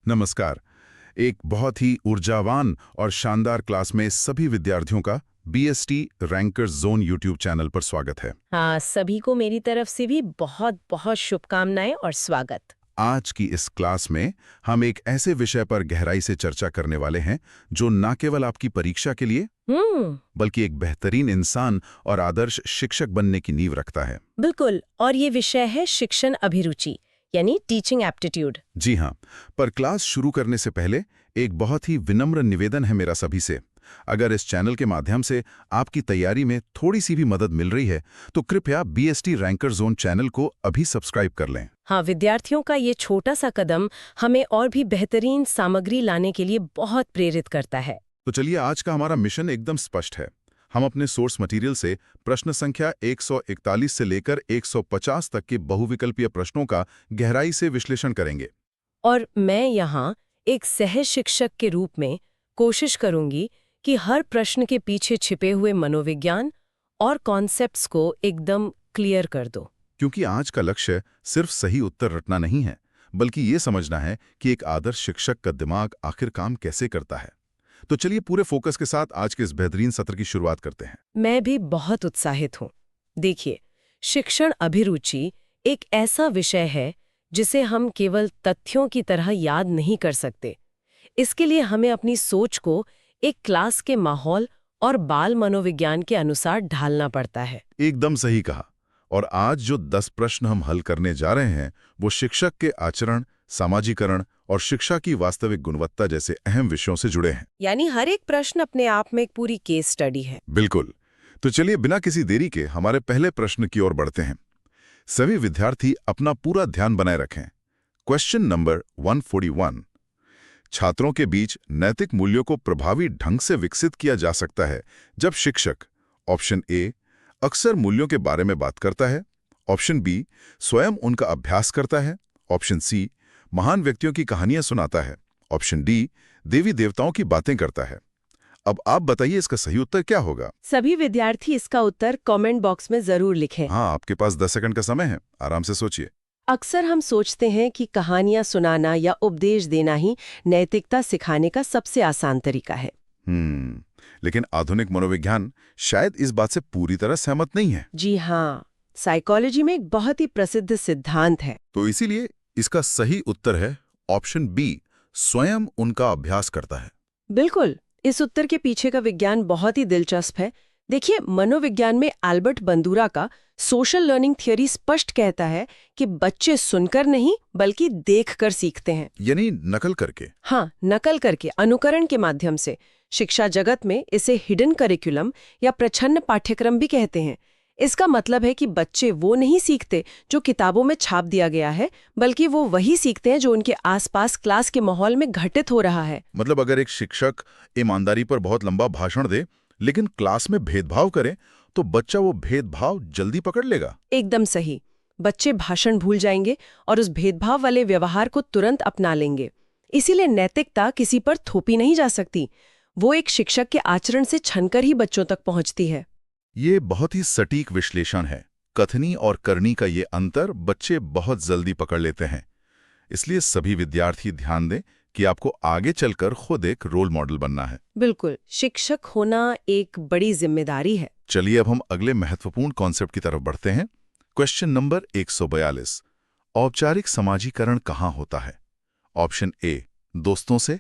नमस्कार। एक बहुत ही ऊर्जावान और शानदार क्लास में सभी विद्यार्थियों का BST rankers zone YouTube channel पर स्वागत है। हाँ, सभी को मेरी तरफ से भी बहुत बहुत शुभकामनाएं और स्वागत। आज की इस क्लास में हम एक ऐसे विषय पर गहराई से चर्चा करने वाले हैं जो न केवल आपकी परीक्षा के लिए बल्कि एक बेहतरीन इंसान और आदर्श शिक्षक बनने की नींव रखता है। बिल्कुल। और ये विषय है शिक्षण अभिरुचि यानी टीचिंग एप्टीट्यूड। जी हाँ, पर क्लास शुरू करने से पहले एक बहुत ही विनम्र निवेदन है मेरा सभी से। अगर इस चैनल के माध्यम से आपकी तैयारी में थोड़ी सी भी मदद मिल रही है तो कृपया बीएसटी रैंकर जोन चैनल को अभी सब्सक्राइब कर लें। हाँ, विद्यार्थियों का ये छोटा सा कदम हमें और भी बेहतरीन सामग्री लाने के लिए बहुत प्रेरित करता है। तो चलिए, आज का हमारा मिशन एकदम स्पष्ट है। हम अपने सोर्स मटेरियल से प्रश्न संख्या 141 से लेकर 150 तक के बहुविकल्पीय प्रश्नों का गहराई से विश्लेषण करेंगे। और मैं यहाँ एक सह शिक्षक के रूप में कोशिश करूंगी कि हर प्रश्न के पीछे छिपे हुए मनोविज्ञान और कॉन्सेप्ट्स को एकदम क्लियर कर दो। क्योंकि आज का लक्ष्य सिर्फ सही उत्तर रटना नहीं है, बल्कि ये समझना है कि एक आदर्श शिक्षक का दिमाग आखिर काम कैसे करता है। तो चलिए, पूरे फोकस के साथ आज के इस बेहतरीन सत्र की शुरुआत करते हैं। मैं भी बहुत उत्साहित हूँ। देखिए, शिक्षण अभिरुचि एक ऐसा विषय है जिसे हम केवल तथ्यों की तरह याद नहीं कर सकते। इसके लिए हमें अपनी सोच को एक क्लास के माहौल और बाल मनोविज्ञान के अनुसार ढालना पड़ता है। एकदम सही कहा। और आज जो 10 प्रश्न हम हल करने जा रहे हैं वो शिक्षक के आचरण, सामाजिकरण और शिक्षा की वास्तविक गुणवत्ता जैसे अहम विषयों से जुड़े हैं। यानी हर एक प्रश्न अपने आप में एक पूरी केस स्टडी है। बिल्कुल। तो चलिए, बिना किसी देरी के हमारे पहले प्रश्न की ओर बढ़ते हैं। सभी विद्यार्थी अपना पूरा ध्यान बनाए रखें। Question number 141। छात्रों के बीच नैतिक मूल्यों को प्रभावी ढंग से विकसित किया जा सकता है जब शिक्षक ऑप्शन ए अक्सर मूल्यों के बारे में बात करता है, ऑप्शन बी स्वयं उनका अभ्यास करता है, ऑप्शन सी महान व्यक्तियों की कहानियां सुनाता है, ऑप्शन डी देवी देवताओं की बातें करता है। अब आप बताइए, इसका सही उत्तर क्या होगा? सभी विद्यार्थी इसका उत्तर कमेंट बॉक्स में जरूर लिखें। हाँ, आपके पास 10 सेकंड का समय है, आराम से सोचिए। अक्सर हम सोचते हैं कि कहानियां सुनाना या उपदेश देना ही नैतिकता सिखाने का सबसे आसान तरीका है। लेकिन आधुनिक मनोविज्ञान शायद इस बात से पूरी तरह सहमत नहीं है। जी हाँ, साइकोलॉजी में एक बहुत ही प्रसिद्ध सिद्धांत है। तो इसीलिए इसका सही उत्तर है ऑप्शन बी, स्वयं उनका अभ्यास करता है। बिल्कुल। इस उत्तर के पीछे का विज्ञान बहुत ही दिलचस्प है। देखिए, मनोविज्ञान में एल्बर्ट बंदूरा का सोशल लर्निंग थियरी स्पष्ट कहता है कि बच्चे सुनकर नहीं बल्कि देखकर सीखते हैं। यानी नकल करके। हाँ, नकल करके, अनुकरण के माध्यम से। शिक्षा जगत में इसे हिडन करिकुलम या प्रच्छन्न पाठ्यक्रम भी कहते हैं। इसका मतलब है कि बच्चे वो नहीं सीखते जो किताबों में छाप दिया गया है, बल्कि वो वही सीखते हैं जो उनके आसपास क्लास के माहौल में घटित हो रहा है। मतलब अगर एक शिक्षक ईमानदारी पर बहुत लंबा भाषण दे लेकिन क्लास में भेदभाव करे तो बच्चा वो भेदभाव जल्दी पकड़ लेगा। एकदम सही। बच्चे भाषण भूल जाएंगे और उस भेदभाव वाले व्यवहार को तुरंत अपना लेंगे। इसीलिए नैतिकता किसी पर थोपी नहीं जा सकती। वो एक शिक्षक के आचरण से छनकर ही बच्चों तक पहुंचती है। ये बहुत ही सटीक विश्लेषण है। कथनी और करनी का ये अंतर बच्चे बहुत जल्दी पकड़ लेते हैं। इसलिए सभी विद्यार्थी ध्यान दें कि आपको आगे चलकर खुद एक रोल मॉडल बनना है। बिल्कुल, शिक्षक होना एक बड़ी जिम्मेदारी है। चलिए, अब हम अगले महत्वपूर्ण कॉन्सेप्ट की तरफ बढ़ते हैं। Question number 142। औपचारिक समाजीकरण कहाँ होता है? ऑप्शन ए दोस्तों से,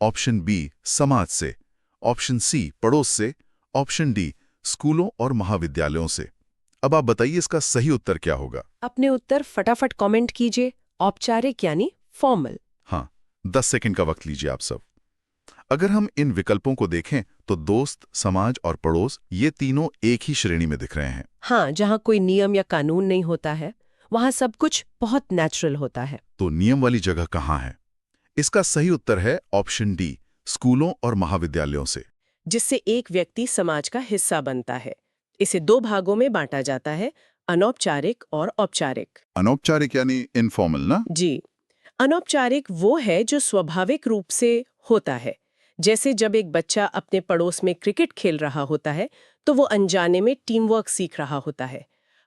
ऑप्शन बी समाज से, ऑप्शन सी पड़ोस से, ऑप्शन डी स्कूलों और महाविद्यालयों से। अब आप बताइए, इसका सही उत्तर क्या होगा? अपने उत्तर फटाफट कमेंट कीजिए। औपचारिक यानी फॉर्मल। हाँ, 10 सेकंड का वक्त लीजिए आप सब। अगर हम इन विकल्पों को देखें तो दोस्त, समाज और पड़ोस ये तीनों एक ही श्रेणी में दिख रहे हैं। हाँ, जहाँ कोई नियम या कानून नहीं होता है वहाँ सब कुछ बहुत नेचुरल होता है। तो नियम वाली जगह कहाँ है? इसका सही उत्तर है ऑप्शन डी, स्कूलों और महाविद्यालयों से। जिससे एक व्यक्ति समाज का हिस्सा बनता है। इसे दो भागों में बांटा जाता है, अनौपचारिक और औपचारिक। अनौपचारिक यानी इनफॉर्मल ना? जी। अनौपचारिक वो है जो स्वाभाविक रूप से होता है। जैसे जब एक बच्चा अपने पड़ोस में क्रिकेट खेल रहा होता है तो वो अनजाने में टीम वर्क सीख रहा होता है,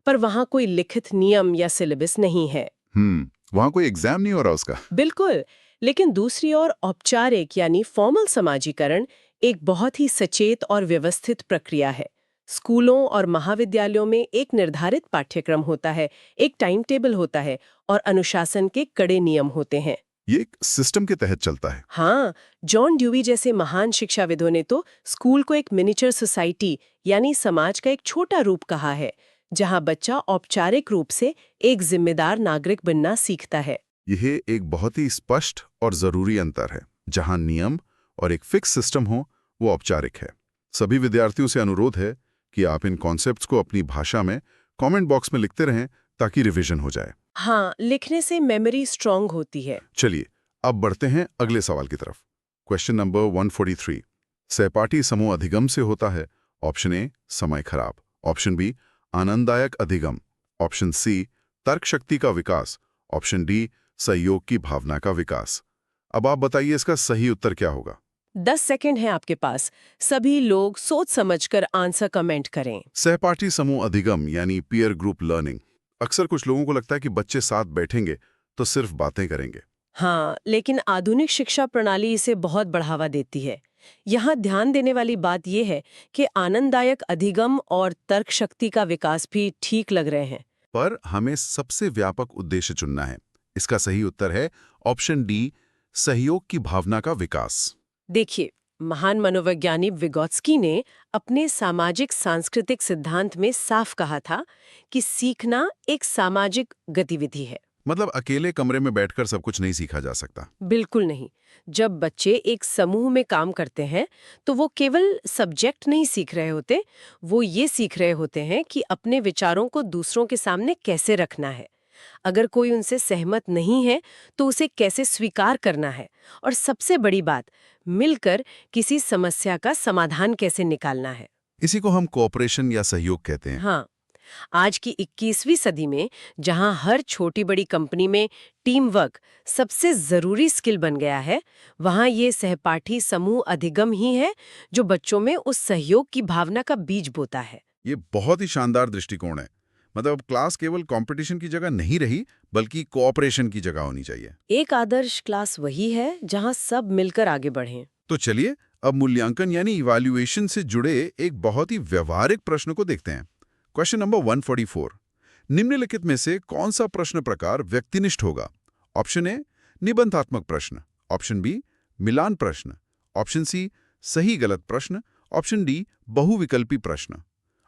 पर वहाँ कोई लिखित नियम या सिलेबस नहीं है। वहाँ कोई एग्जाम नहीं हो रहा उसका। बिल्कुल। लेकिन दूसरी ओर औपचारिक यानी फॉर्मल समाजीकरण एक बहुत ही सचेत और व्यवस्थित प्रक्रिया है। स्कूलों और महाविद्यालयों में एक निर्धारित पाठ्यक्रम होता है, एक टाइम टेबल होता है और अनुशासन के कड़े नियम होते हैं। ये एक सिस्टम के तहत चलता है। हाँ, जॉन ड्यूवी जैसे महान शिक्षाविदों ने तो स्कूल को एक मिनिएचर सोसाइटी यानी समाज का एक छोटा रूप कहा है, जहाँ बच्चा औपचारिक रूप से एक जिम्मेदार नागरिक बनना सीखता है। यह एक बहुत ही स्पष्ट और जरूरी अंतर है। जहां नियम और एक फिक्स सिस्टम हो, वो औपचारिक है। सभी विद्यार्थियों से अनुरोध है कि आप इन कॉन्सेप्ट्स को अपनी भाषा में कमेंट बॉक्स में लिखते रहें ताकि रिवीजन हो जाए। हाँ, लिखने से मेमोरी स्ट्रांग होती है। चलिए अब बढ़ते हैं अगले सवाल की तरफ। Question number 143। सहपाठी समूह अधिगम से होता है। ऑप्शन ए समय खराब, ऑप्शन बी आनंददायक अधिगम, ऑप्शन सी तर्क शक्ति का विकास, ऑप्शन डी सहयोग की भावना का विकास। अब आप बताइए इसका सही उत्तर क्या होगा। 10 सेकंड है आपके पास। सभी लोग सोच समझकर आंसर कमेंट करें। सहपाठी समूह अधिगम यानी पीयर ग्रुप लर्निंग। अक्सर कुछ लोगों को लगता है कि बच्चे साथ बैठेंगे तो सिर्फ बातें करेंगे। हाँ, लेकिन आधुनिक शिक्षा प्रणाली इसे बहुत बढ़ावा देती है। यहाँ ध्यान देने वाली बात यह है कि आनंददायक अधिगम और तर्क शक्ति का विकास भी ठीक लग रहे हैं। पर हमें सबसे व्यापक उद्देश्य चुनना है। इसका सही उत्तर है ऑप्शन डी सहयोग की भावना का विकास। देखिए, महान मनोवैज्ञानिक विगोत्स्की ने अपने सामाजिक सांस्कृतिक सिद्धांत में साफ कहा था कि सीखना एक सामाजिक गतिविधि है। मतलब अकेले कमरे में बैठकर सब कुछ नहीं सीखा जा सकता। बिल्कुल नहीं। जब बच्चे एक समूह में काम करते हैं तो वो केवल सब्जेक्ट नहीं सीख रहे होते, वो ये सीख रहे होते हैं कि अपने विचारों को दूसरों के सामने कैसे रखना है। अगर कोई उनसे सहमत नहीं है तो उसे कैसे स्वीकार करना है, और सबसे बड़ी बात, मिलकर किसी समस्या का समाधान कैसे निकालना है। इसी को हम कोऑपरेशन या सहयोग कहते हैं। हाँ, आज की 21वीं सदी में जहां हर छोटी बड़ी कंपनी में टीम वर्क सबसे जरूरी स्किल बन गया है, वहां ये सहपाठी समूह अधिगम ही है जो बच्चों में उस सहयोग की भावना का बीज बोता है। ये बहुत ही शानदार दृष्टिकोण है। मतलब अब क्लास केवल कंपटीशन की जगह नहीं रही, बल्कि कोऑपरेशन की जगह होनी चाहिए। एक आदर्श क्लास वही है जहां सब मिलकर आगे बढ़ें। तो चलिए अब मूल्यांकन यानी इवैल्यूएशन से जुड़े एक बहुत ही व्यवहारिक प्रश्न को देखते हैं। Question number 144। निम्नलिखित में से कौन सा प्रश्न प्रकार व्यक्तिनिष्ठ होगा? ऑप्शन ए निबंधात्मक प्रश्न, ऑप्शन बी मिलान प्रश्न, ऑप्शन सी सही गलत प्रश्न, ऑप्शन डी बहुविकल्पी प्रश्न।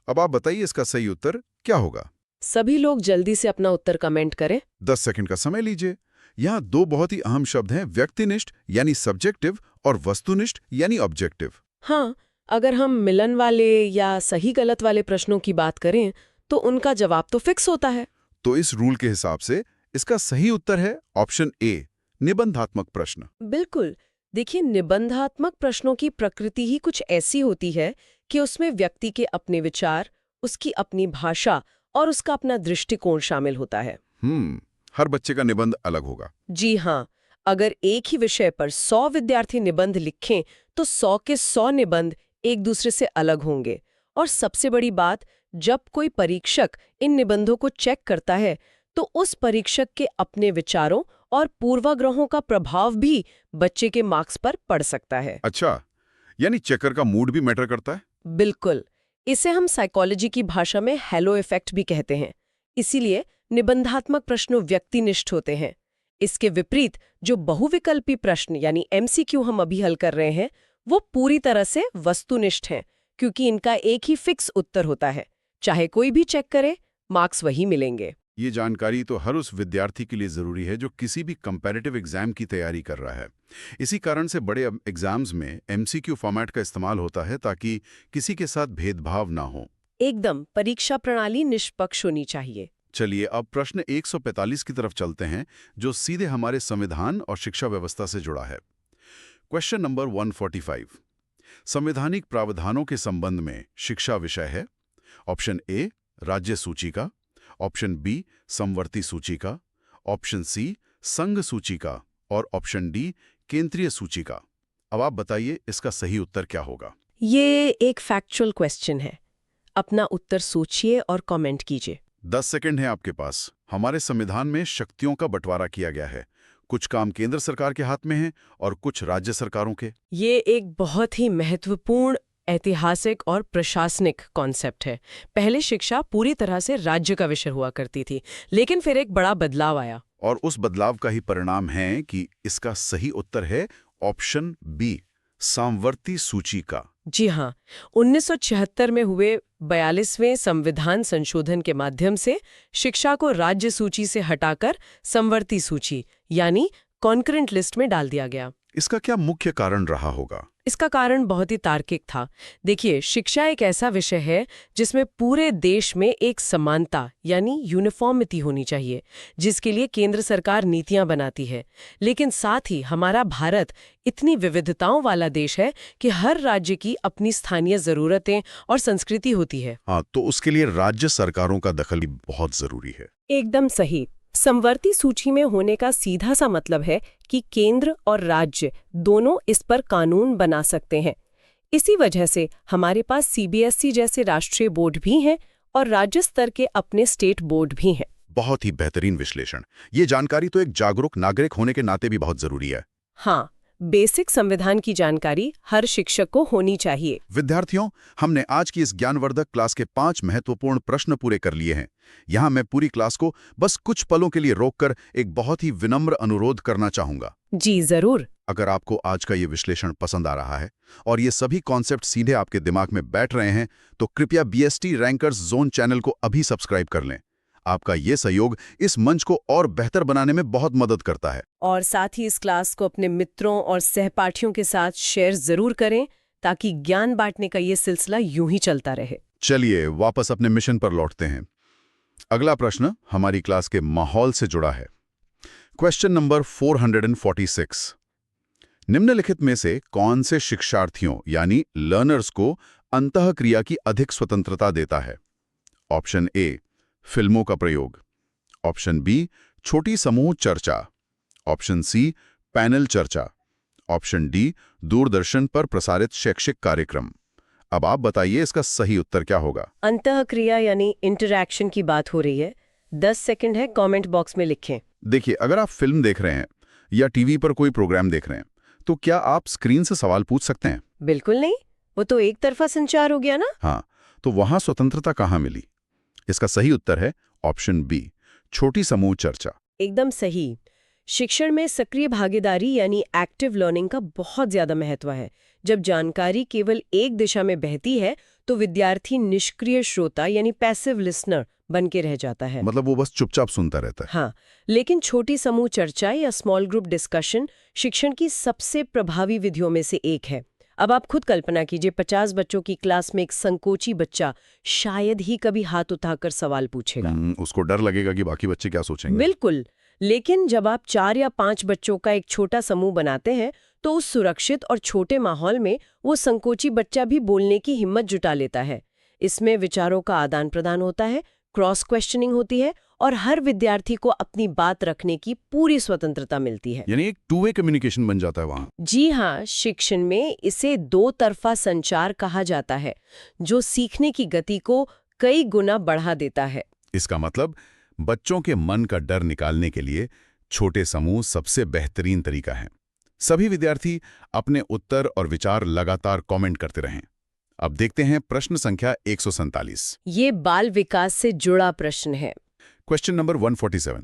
अब आप बताइए इसका सही उत्तर क्या होगा। सभी लोग जल्दी से अपना उत्तर कमेंट करें। 10 सेकंड का समय लीजिए। यहाँ दो बहुत ही अहम शब्द हैं, व्यक्तिनिष्ठ यानी सब्जेक्टिव और वस्तुनिष्ठ यानी ऑब्जेक्टिव। हाँ, अगर हम मिलन वाले या सही गलत वाले प्रश्नों की बात करें तो उनका जवाब तो फिक्स होता है। तो इस रूल के हिसाब से इसका सही उत्तर है ऑप्शन ए निबंधात्मक प्रश्न। बिल्कुल। देखिए, निबंधात्मक प्रश्नों की प्रकृति ही कुछ ऐसी होती है कि उसमें व्यक्ति के अपने विचार, उसकी अपनी भाषा और उसका अपना दृष्टिकोण शामिल होता है। हर बच्चे का निबंध अलग होगा। जी हाँ, अगर एक ही विषय पर 100 विद्यार्थी निबंध लिखें तो 100 के 100 निबंध एक दूसरे से अलग होंगे। और सबसे बड़ी बात, जब कोई परीक्षक इन निबंधों को चेक करता है तो उस परीक्षक के अपने विचारों और पूर्वाग्रहों का प्रभाव भी बच्चे के मार्क्स पर पड़ सकता है। अच्छा, यानी चेकर का मूड भी मैटर करता है। बिल्कुल। इसे हम साइकोलॉजी की भाषा में हेलो इफेक्ट भी कहते हैं। इसीलिए निबंधात्मक प्रश्न व्यक्तिनिष्ठ होते हैं। इसके विपरीत जो बहुविकल्पी प्रश्न यानी एमसीक्यू हम अभी हल कर रहे हैं, वो पूरी तरह से वस्तुनिष्ठ हैं, क्योंकि इनका एक ही फिक्स उत्तर होता है। चाहे कोई भी चेक करे, मार्क्स वही मिलेंगे। ये जानकारी तो हर उस विद्यार्थी के लिए जरूरी है जो किसी भी कंपैरेटिव एग्जाम की तैयारी कर रहा है। इसी कारण से बड़े एग्जाम्स में एमसीक्यू फॉर्मेट का इस्तेमाल होता है ताकि किसी के साथ भेदभाव ना हो। एकदम, परीक्षा प्रणाली निष्पक्ष होनी चाहिए। चलिए अब प्रश्न 145 की तरफ चलते हैं, जो सीधे हमारे संविधान और शिक्षा व्यवस्था से जुड़ा है। Question number 145। संवैधानिक प्रावधानों के संबंध में शिक्षा विषय है। ऑप्शन ए राज्य सूची का, ऑप्शन बी समवर्ती सूची का, ऑप्शन सी संघ सूची का और ऑप्शन डी केंद्रीय सूची का। अब आप बताइए इसका सही उत्तर क्या होगा। ये एक फैक्चुअल क्वेश्चन है। अपना उत्तर सोचिए और कमेंट कीजिए। 10 सेकंड है आपके पास। हमारे संविधान में शक्तियों का बंटवारा किया गया है। कुछ काम केंद्र सरकार के हाथ में हैं और कुछ राज्य सरकारों के। ये एक बहुत ही महत्वपूर्ण ऐतिहासिक और प्रशासनिक कॉन्सेप्ट है। पहले शिक्षा पूरी तरह से राज्य का विषय हुआ करती थी, लेकिन फिर एक बड़ा बदलाव आया। और उस बदलाव का ही परिणाम है कि इसका सही उत्तर है ऑप्शन बी, सामवर्ती सूची का। जी हाँ, 1976 में हुए 42वें संविधान संशोधन के माध्यम से शिक्षा को राज्य सूची से हटाकर समवर्ती सूची यानी कॉन्करेंट लिस्ट में डाल दिया गया। इसका क्या मुख्य कारण रहा होगा? इसका कारण बहुत ही तार्किक था। देखिए, शिक्षा एक ऐसा विषय है जिसमें पूरे देश में एक समानता यानी यूनिफॉर्मिटी होनी चाहिए, जिसके लिए केंद्र सरकार नीतियां बनाती है। लेकिन साथ ही हमारा भारत इतनी विविधताओं वाला देश है कि हर राज्य की अपनी स्थानीय जरूरतें और संस्कृति होती है। हाँ, तो उसके लिए राज्य सरकारों का दखल भी बहुत जरूरी है। एकदम सही। समवर्ती सूची में होने का सीधा सा मतलब है कि केंद्र और राज्य दोनों इस पर कानून बना सकते हैं। इसी वजह से हमारे पास सीबीएसई जैसे राष्ट्रीय बोर्ड भी हैं और राज्य स्तर के अपने स्टेट बोर्ड भी हैं। बहुत ही बेहतरीन विश्लेषण। ये जानकारी तो एक जागरूक नागरिक होने के नाते भी बहुत जरूरी है। हाँ, बेसिक संविधान की जानकारी हर शिक्षक को होनी चाहिए। विद्यार्थियों, हमने आज की इस ज्ञानवर्धक क्लास के 5 महत्वपूर्ण प्रश्न पूरे कर लिए हैं। यहाँ मैं पूरी क्लास को बस कुछ पलों के लिए रोककर एक बहुत ही विनम्र अनुरोध करना चाहूंगा। जी जरूर। अगर आपको आज का ये विश्लेषण पसंद आ रहा है और ये सभी कॉन्सेप्ट सीधे आपके दिमाग में बैठ रहे हैं, तो कृपया बीएसटी रैंकर्स जोन चैनल को अभी सब्सक्राइब कर लें। आपका ये सहयोग इस मंच को और बेहतर बनाने में बहुत मदद करता है। और साथ ही इस क्लास को अपने मित्रों और सहपाठियों के साथ शेयर जरूर करें, ताकि ज्ञान बांटने का ये सिलसिला यूं ही चलता रहे। चलिए वापस अपने मिशन पर लौटते हैं। अगला प्रश्न हमारी क्लास के माहौल से जुड़ा है। Question number 446। निम्नलिखित में से कौन से शिक्षार्थियों यानी लर्नर्स को अंतःक्रिया की अधिक स्वतंत्रता देता है? ऑप्शन ए, फिल्मों का प्रयोग। ऑप्शन बी, छोटी समूह चर्चा। ऑप्शन सी, पैनल चर्चा। ऑप्शन डी, दूरदर्शन पर प्रसारित शैक्षिक कार्यक्रम। अब आप बताइए इसका सही उत्तर क्या होगा? अंतःक्रिया यानी इंटरैक्शन की बात हो रही है। 10 सेकंड है, कमेंट बॉक्स में लिखें। देखिए, अगर आप फिल्म देख रहे हैं या टीवी पर कोई प्रोग्राम देख रहे हैं, तो क्या आप स्क्रीन से सवाल पूछ सकते हैं? बिल्कुल नहीं, वो तो एक तरफा संचार हो गया ना। हाँ, तो वहां स्वतंत्रता कहाँ मिली? इसका सही उत्तर है ऑप्शन बी, छोटी समूह चर्चा। एकदम सही। शिक्षण में सक्रिय भागीदारी यानी एक्टिव लर्निंग का बहुत ज्यादा महत्व है। जब जानकारी केवल एक दिशा में बहती है, तो विद्यार्थी निष्क्रिय श्रोता यानी पैसिव लिसनर बन के रह जाता है। मतलब वो बस चुपचाप सुनता रहता है। हाँ, लेकिन छोटी समूह चर्चा या स्मॉल ग्रुप डिस्कशन शिक्षण की सबसे प्रभावी विधियों में से एक है। अब आप खुद कल्पना कीजिए, 50 बच्चों की क्लास में एक संकोची बच्चा शायद ही कभी हाथ उठाकर सवाल पूछेगा। उसको डर लगेगा कि बाकी बच्चे क्या सोचेंगे। बिल्कुल। लेकिन जब आप 4 या 5 बच्चों का एक छोटा समूह बनाते हैं, तो उस सुरक्षित और छोटे माहौल में वो संकोची बच्चा भी बोलने की हिम्मत जुटा लेता है। इसमें विचारों का आदान प्रदान होता है, क्रॉस क्वेश्चनिंग होती है और हर विद्यार्थी को अपनी बात रखने की पूरी स्वतंत्रता मिलती है। यानी एक टू वे कम्युनिकेशन बन जाता है वहां। जी हाँ, शिक्षण में इसे 2 तरफा संचार कहा जाता है, जो सीखने की गति को कई गुना बढ़ा देता है। इसका मतलब बच्चों के मन का डर निकालने के लिए छोटे समूह सबसे बेहतरीन तरीका है। सभी विद्यार्थी अपने उत्तर और विचार लगातार कमेंट करते रहें। अब देखते हैं प्रश्न संख्या 147। ये बाल विकास से जुड़ा प्रश्न है। Question number 147।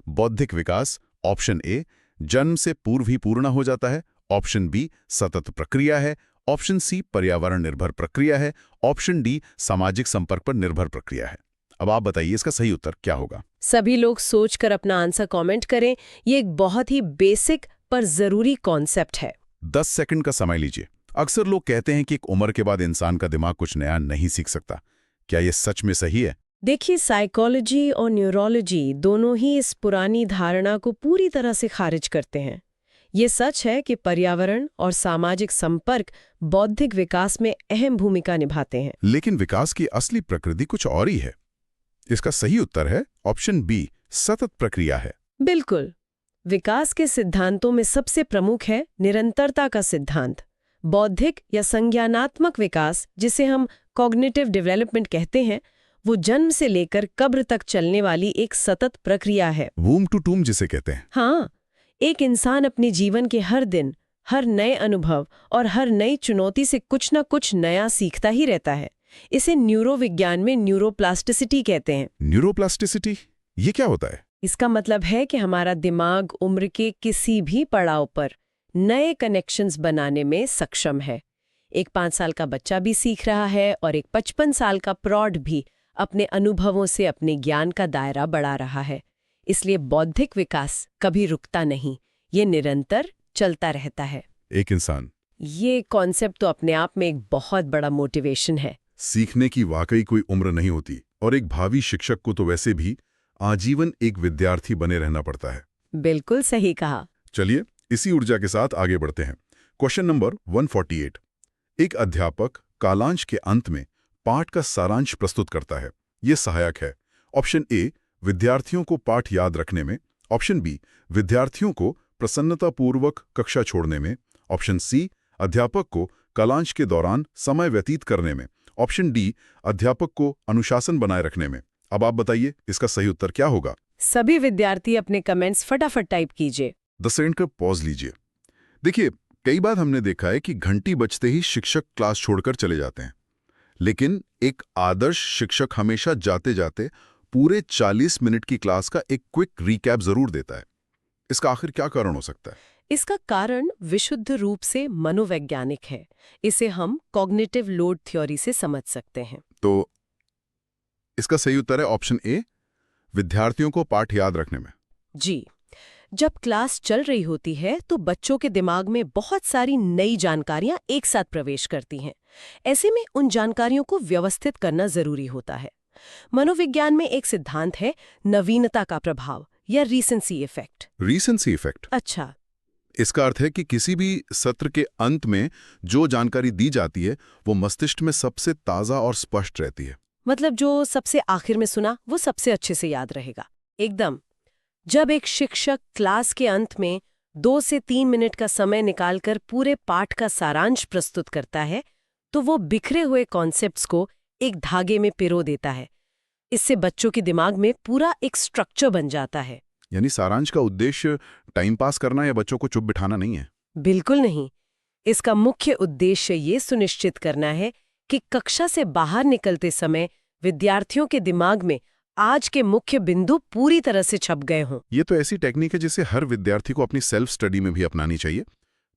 बौद्धिक विकास ऑप्शन ए, जन्म से पूर्व ही पूर्ण हो जाता है। ऑप्शन बी, सतत प्रक्रिया है। ऑप्शन सी, पर्यावरण निर्भर प्रक्रिया है। ऑप्शन डी, सामाजिक संपर्क पर निर्भर प्रक्रिया है। अब आप बताइए इसका सही उत्तर क्या होगा? सभी लोग सोचकर अपना आंसर कमेंट करें। ये एक बहुत ही बेसिक पर जरूरी कॉन्सेप्ट है। 10 सेकंड का समय लीजिए। अक्सर लोग कहते हैं कि एक उम्र के बाद इंसान का दिमाग कुछ नया नहीं सीख सकता। क्या ये सच में सही है? देखिए, साइकोलॉजी और न्यूरोलॉजी दोनों ही इस पुरानी धारणा को पूरी तरह से खारिज करते हैं। ये सच है कि पर्यावरण और सामाजिक संपर्क बौद्धिक विकास में अहम भूमिका निभाते हैं। लेकिन विकास की असली प्रकृति कुछ और ही है। इसका सही उत्तर है ऑप्शन बी, सतत प्रक्रिया है। बिल्कुल। विकास के सिद्धांतों में सबसे प्रमुख है निरंतरता का सिद्धांत। बौद्धिक या संज्ञानात्मक विकास, जिसे हम कॉग्निटिव डेवलपमेंट कहते हैं, वो जन्म से लेकर कब्र तक चलने वाली एक सतत प्रक्रिया है। वूम टू टूम जिसे कहते हैं। हाँ, एक इंसान अपने जीवन के हर दिन, हर नए अनुभव और हर नई चुनौती से कुछ न कुछ नया सीखता ही रहता है। इसे न्यूरोविज्ञान में न्यूरोप्लास्टिसिटी कहते हैं। न्यूरोप्लास्टिसिटी, ये क्या होता है? इसका मतलब है कि हमारा दिमाग उम्र के किसी भी पड़ाव पर नए कनेक्शंस बनाने में सक्षम है। एक 5 साल का बच्चा भी सीख रहा है और एक 55 साल का प्रौढ़ भी अपने अनुभवों से अपने ज्ञान का दायरा बढ़ा रहा है। इसलिए बौद्धिक विकास कभी रुकता नहीं, ये निरंतर चलता रहता है। एक इंसान, ये कॉन्सेप्ट तो अपने आप में एक बहुत बड़ा मोटिवेशन है। सीखने की वाकई कोई उम्र नहीं होती, और एक भावी शिक्षक को तो वैसे भी आजीवन एक विद्यार्थी बने रहना पड़ता है। बिल्कुल सही कहा। चलिए इसी ऊर्जा के साथ आगे बढ़ते हैं। Question number 148। एक अध्यापक कालांश के अंत में पाठ का सारांश प्रस्तुत करता है। ये सहायक है। ऑप्शन ए, विद्यार्थियों को पाठ याद रखने में। ऑप्शन बी, विद्यार्थियों को प्रसन्नतापूर्वक कक्षा छोड़ने में। ऑप्शन सी, अध्यापक को कालांश के दौरान समय व्यतीत करने में। ऑप्शन डी, अध्यापक को अनुशासन बनाए रखने में। अब आप बताइए इसका सही उत्तर क्या होगा? सभी विद्यार्थी अपने कमेंट्स फटाफट टाइप कीजिए। 10 सेकंड का पॉज लीजिए। देखिए, कई बार हमने देखा है कि घंटी बजते ही शिक्षक क्लास छोड़कर चले जाते हैं, लेकिन एक आदर्श शिक्षक हमेशा जाते जाते पूरे 40 मिनट की क्लास का एक क्विक रिकैप जरूर देता है। इसका आखिर क्या कारण हो सकता है? इसका कारण विशुद्ध रूप से मनोवैज्ञानिक है। इसे हम कॉग्निटिव लोड थ्योरी से समझ सकते हैं। तो इसका सही उत्तर है ऑप्शन ए, विद्यार्थियों को पाठ याद रखने में। जी, जब क्लास चल रही होती है तो बच्चों के दिमाग में बहुत सारी नई जानकारियां एक साथ प्रवेश करती हैं। ऐसे में उन जानकारियों को व्यवस्थित करना जरूरी होता है। मनोविज्ञान में एक सिद्धांत है नवीनता का प्रभाव या रीसेंसी इफेक्ट। रीसेंसी इफेक्ट? अच्छा, इसका अर्थ है कि किसी भी सत्र के अंत में जो जानकारी दी जाती है वो मस्तिष्क में सबसे ताज़ा और स्पष्ट रहती है। मतलब जो सबसे आखिर में सुना वो सबसे अच्छे से याद रहेगा। एकदम। जब एक शिक्षक क्लास के अंत में 2 से 3 मिनट का समय निकालकर पूरे पाठ का सारांश प्रस्तुत करता है, तो वो बिखरे हुए कॉन्सेप्ट्स को एक धागे में पिरो देता है। इससे बच्चों के दिमाग में पूरा एक स्ट्रक्चर बन जाता है। यानी सारांश का उद्देश्य टाइम पास करना या बच्चों को चुप बिठाना नहीं है? बिल्कुल नहीं। इसका मुख्य उद्देश्य ये सुनिश्चित करना है कि कक्षा से बाहर निकलते समय विद्यार्थियों के दिमाग में आज के मुख्य बिंदु पूरी तरह से छप गए हों। ये तो ऐसी टेक्निक है जिसे हर विद्यार्थी को अपनी सेल्फ स्टडी में भी अपनानी चाहिए।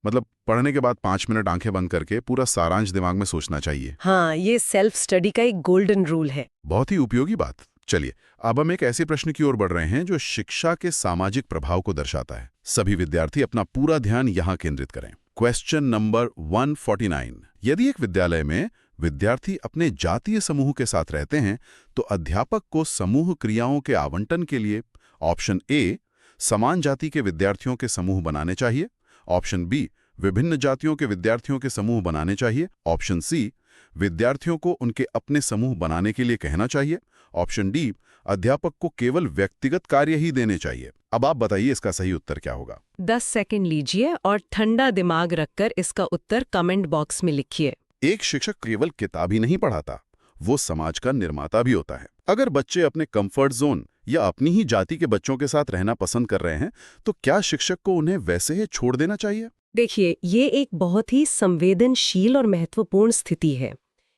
मतलब पढ़ने के बाद 5 मिनट आंखें बंद करके पूरा सारांश दिमाग में सोचना चाहिए। हाँ, ये सेल्फ स्टडी का एक गोल्डन रूल है। बहुत ही उपयोगी बात। चलिए अब हम एक ऐसे प्रश्न की ओर बढ़ रहे हैं जो शिक्षा के सामाजिक प्रभाव को दर्शाता है। सभी विद्यार्थी अपना पूरा ध्यान यहाँ केंद्रित करें। Question number 149। यदि एक विद्यालय में विद्यार्थी अपने जातीय समूह के साथ रहते हैं तो अध्यापक को समूह क्रियाओं के आवंटन के लिए ऑप्शन ए, समान जाति के विद्यार्थियों के समूह बनाने चाहिए। ऑप्शन बी, विभिन्न जातियों के विद्यार्थियों के समूह बनाने चाहिए। ऑप्शन सी, विद्यार्थियों को उनके अपने समूह बनाने के लिए कहना चाहिए। ऑप्शन डी, अध्यापक को केवल व्यक्तिगत कार्य ही देने चाहिए। अब आप बताइए इसका सही उत्तर क्या होगा? 10 सेकंड लीजिए और ठंडा दिमाग रखकर इसका उत्तर कमेंट बॉक्स में लिखिए। एक शिक्षक केवल किताब ही नहीं पढ़ाता, वो समाज का निर्माता भी होता है। अगर बच्चे अपने कंफर्ट जोन या अपनी ही जाति के बच्चों के साथ रहना पसंद कर रहे हैं तो क्या शिक्षक को उन्हें वैसे ही छोड़ देना चाहिए? देखिए, ये एक बहुत ही संवेदनशील और महत्वपूर्ण स्थिति है।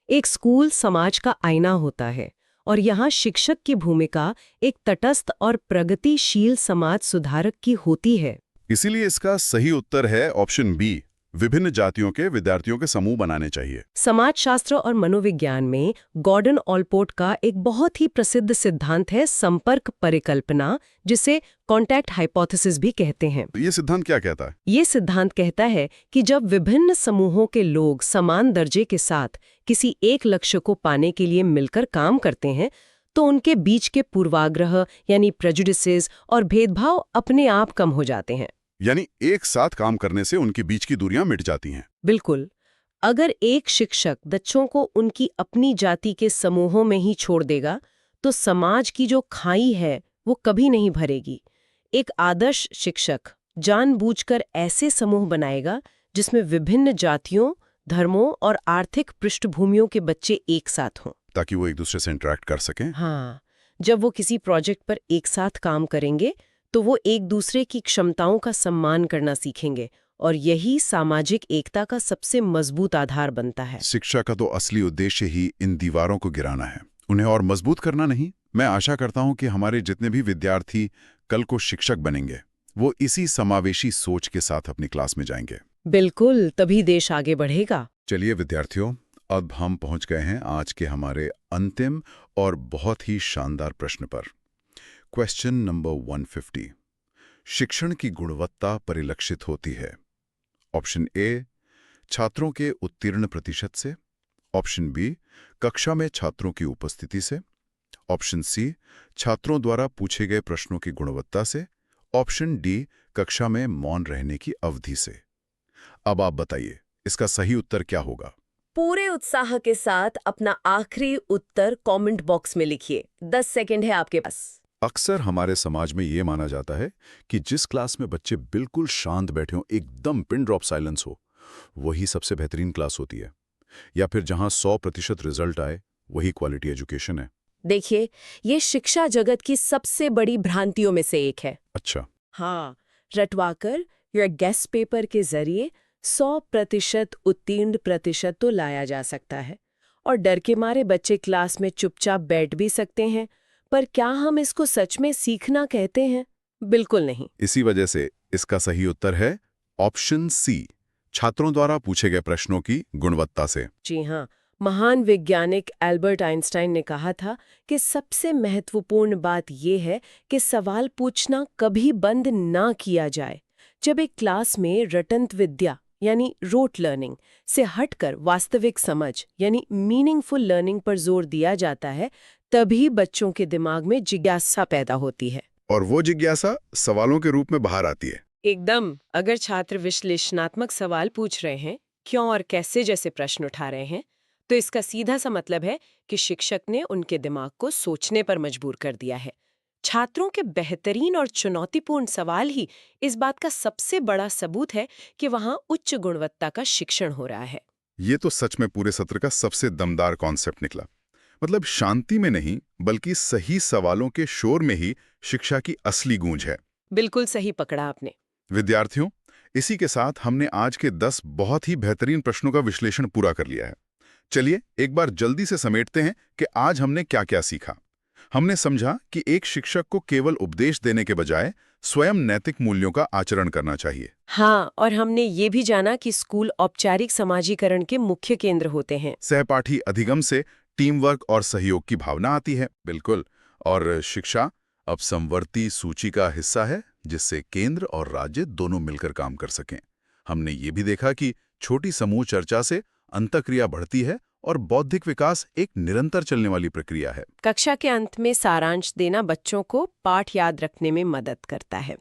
एक स्कूल समाज का आईना होता है और यहाँ शिक्षक की भूमिका एक तटस्थ और प्रगतिशील समाज सुधारक की होती है। इसीलिए इसका सही उत्तर है ऑप्शन बी, विभिन्न जातियों के विद्यार्थियों के समूह बनाने चाहिए। समाजशास्त्र और मनोविज्ञान में गॉर्डन ऑलपोर्ट का एक बहुत ही प्रसिद्ध सिद्धांत है संपर्क परिकल्पना, जिसे कॉन्टैक्ट हाइपोथेसिस भी कहते हैं। ये सिद्धांत क्या कहता है? ये सिद्धांत कहता है कि जब विभिन्न समूहों के लोग समान दर्जे के साथ किसी एक लक्ष्य को पाने के लिए मिलकर काम करते हैं तो उनके बीच के पूर्वाग्रह यानी प्रेजुडिसेस और भेदभाव अपने आप कम हो जाते हैं। यानी एक साथ काम करने से उनके बीच की दूरियां मिट जाती हैं। बिल्कुल। अगर एक शिक्षक बच्चों को उनकी अपनी जाति के समूहों में ही छोड़ देगा तो समाज की जो खाई है वो कभी नहीं भरेगी। एक आदर्श शिक्षक जानबूझकर ऐसे समूह बनाएगा जिसमें विभिन्न जातियों, धर्मों और आर्थिक पृष्ठभूमियों के बच्चे एक साथ हों, ताकि वो एक दूसरे से इंटरेक्ट कर सकें। हाँ, जब वो किसी प्रोजेक्ट पर एक साथ काम करेंगे तो वो एक दूसरे की क्षमताओं का सम्मान करना सीखेंगे और यही सामाजिक एकता का सबसे मजबूत आधार बनता है। शिक्षा का तो असली उद्देश्य ही इन दीवारों को गिराना है, उन्हें और मजबूत करना नहीं। मैं आशा करता हूं कि हमारे जितने भी विद्यार्थी कल को शिक्षक बनेंगे, वो इसी समावेशी सोच के साथ अपनी क्लास में जाएंगे। बिल्कुल, तभी देश आगे बढ़ेगा। चलिए विद्यार्थियों, अब हम पहुंच गए हैं आज के हमारे अंतिम और बहुत ही शानदार प्रश्न पर। Question number 150। शिक्षण की गुणवत्ता परिलक्षित होती है। ऑप्शन ए, छात्रों के उत्तीर्ण प्रतिशत से। ऑप्शन बी, कक्षा में छात्रों की उपस्थिति से। ऑप्शन सी, छात्रों द्वारा पूछे गए प्रश्नों की गुणवत्ता से। ऑप्शन डी, कक्षा में मौन रहने की अवधि से। अब आप बताइए, इसका सही उत्तर क्या होगा? पूरे उत्साह के साथ अपना आखिरी उत्तर कमेंट बॉक्स में लिखिए। 10 सेकंड है आपके पास। अक्सर हमारे समाज में ये माना जाता है कि जिस क्लास में बच्चे बिल्कुल शांत बैठे हों, एकदम पिन ड्रॉप साइलेंस हो, वही सबसे बेहतरीन क्लास होती है। या फिर जहां 100% रिजल्ट आए, वही क्वालिटी एजुकेशन है। देखिए, ये शिक्षा जगत की सबसे बड़ी भ्रांतियों में से एक है। अच्छा। हाँ, रटवाकर या गेस्ट पेपर के जरिए 100% उत्तीर्ण प्रतिशत तो लाया जा सकता है और डर के मारे बच्चे क्लास में चुपचाप बैठ भी सकते हैं, पर क्या हम इसको सच में सीखना कहते हैं? बिल्कुल नहीं। इसी वजह से इसका सही उत्तर है ऑप्शन सी, छात्रों द्वारा पूछे गए प्रश्नों की गुणवत्ता से। जी हाँ, महान वैज्ञानिक एल्बर्ट आइंस्टाइन ने कहा था कि सबसे महत्वपूर्ण बात यह है कि सवाल पूछना कभी बंद ना किया जाए। जब एक क्लास में रटंत विद्या यानी रोट लर्निंग से हटकर वास्तविक समझ यानी मीनिंगफुल लर्निंग पर जोर दिया जाता है, तभी बच्चों के दिमाग में जिज्ञासा पैदा होती है। और वो जिज्ञासा सवालों के रूप में बाहर आती है। एकदम, अगर छात्र विश्लेषणात्मक सवाल पूछ रहे हैं, क्यों और कैसे जैसे प्रश्न उठा रहे हैं, तो इसका सीधा सा मतलब है कि शिक्षक ने उनके दिमाग को सोचने पर मजबूर कर दिया है। छात्रों के बेहतरीन और चुनौतीपूर्ण सवाल ही इस बात का सबसे बड़ा सबूत है कि वहाँ उच्च गुणवत्ता का शिक्षण हो रहा है। ये तो सच में पूरे सत्र का सबसे दमदार कॉन्सेप्ट निकला। मतलब शांति में नहीं, बल्कि सही सवालों के शोर में ही शिक्षा की असली गूंज है। बिल्कुल सही पकड़ा आपने। विद्यार्थियों, इसी के साथ हमने आज के 10 बहुत ही बेहतरीन प्रश्नों का विश्लेषण पूरा कर लिया है। चलिए एक बार जल्दी से समेटते हैं कि आज हमने क्या-क्या सीखा। हमने समझा कि एक शिक्षक को केवल उपदेश देने के बजाय स्वयं नैतिक मूल्यों का आचरण करना चाहिए। हाँ, और हमने ये भी जाना कि स्कूल औपचारिक समाजीकरण के मुख्य केंद्र होते हैं। सहपाठी अधिगम से टीम वर्क और सहयोग की भावना आती है। बिल्कुल। और शिक्षा अब समवर्ती सूची का हिस्सा है, जिससे केंद्र और राज्य दोनों मिलकर काम कर सकें। हमने ये भी देखा कि छोटी समूह चर्चा से अंतःक्रिया बढ़ती है और बौद्धिक विकास एक निरंतर चलने वाली प्रक्रिया है। कक्षा के अंत में सारांश देना बच्चों को पाठ याद रखने में मदद करता है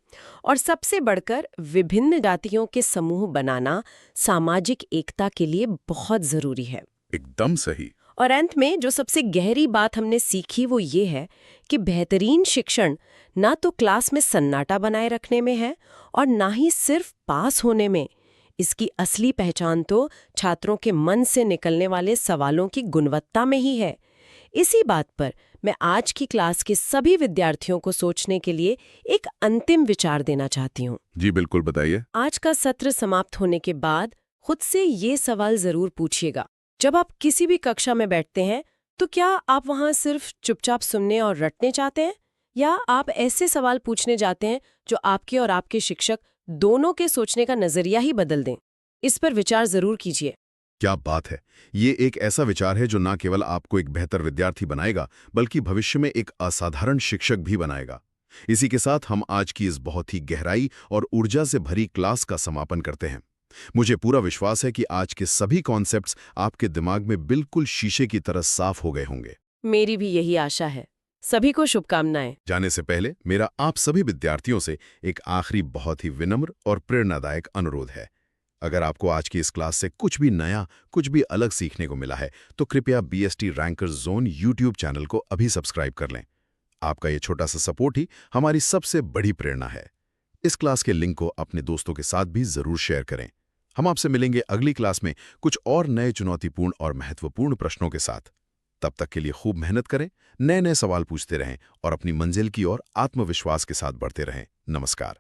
और सबसे बढ़कर विभिन्न जातियों के समूह बनाना सामाजिक एकता के लिए बहुत जरूरी है। एकदम सही। और अंत में जो सबसे गहरी बात हमने सीखी वो ये है कि बेहतरीन शिक्षण ना तो क्लास में सन्नाटा बनाए रखने में है और ना ही सिर्फ पास होने में। इसकी असली पहचान तो छात्रों के मन से निकलने वाले सवालों की गुणवत्ता में ही है। इसी बात पर मैं आज की क्लास के सभी विद्यार्थियों को सोचने के लिए एक अंतिम विचार देना चाहती हूँ। जी बिल्कुल, बताइए। आज का सत्र समाप्त होने के बाद खुद से ये सवाल जरूर पूछिएगा। जब आप किसी भी कक्षा में बैठते हैं तो क्या आप वहां सिर्फ चुपचाप सुनने और रटने चाहते हैं, या आप ऐसे सवाल पूछने जाते हैं जो आपके और आपके शिक्षक दोनों के सोचने का नजरिया ही बदल दें? इस पर विचार जरूर कीजिए। क्या बात है। ये एक ऐसा विचार है जो न केवल आपको एक बेहतर विद्यार्थी बनाएगा, बल्कि भविष्य में एक असाधारण शिक्षक भी बनाएगा। इसी के साथ हम आज की इस बहुत ही गहराई और ऊर्जा से भरी क्लास का समापन करते हैं। मुझे पूरा विश्वास है कि आज के सभी कॉन्सेप्ट्स आपके दिमाग में बिल्कुल शीशे की तरह साफ हो गए होंगे। मेरी भी यही आशा है। सभी को शुभकामनाएं। जाने से पहले मेरा आप सभी विद्यार्थियों से एक आखिरी बहुत ही विनम्र और प्रेरणादायक अनुरोध है। अगर आपको आज की इस क्लास से कुछ भी नया, कुछ भी अलग सीखने को मिला है, तो कृपया BST rankers zone YouTube channel को अभी सब्सक्राइब कर लें। आपका ये छोटा सा सपोर्ट ही हमारी सबसे बड़ी प्रेरणा है। इस क्लास के लिंक को अपने दोस्तों के साथ भी जरूर शेयर करें। हम आपसे मिलेंगे अगली क्लास में कुछ और नए चुनौतीपूर्ण और महत्वपूर्ण प्रश्नों के साथ। तब तक के लिए खूब मेहनत करें, नए नए सवाल पूछते रहें और अपनी मंजिल की ओर आत्मविश्वास के साथ बढ़ते रहें। नमस्कार।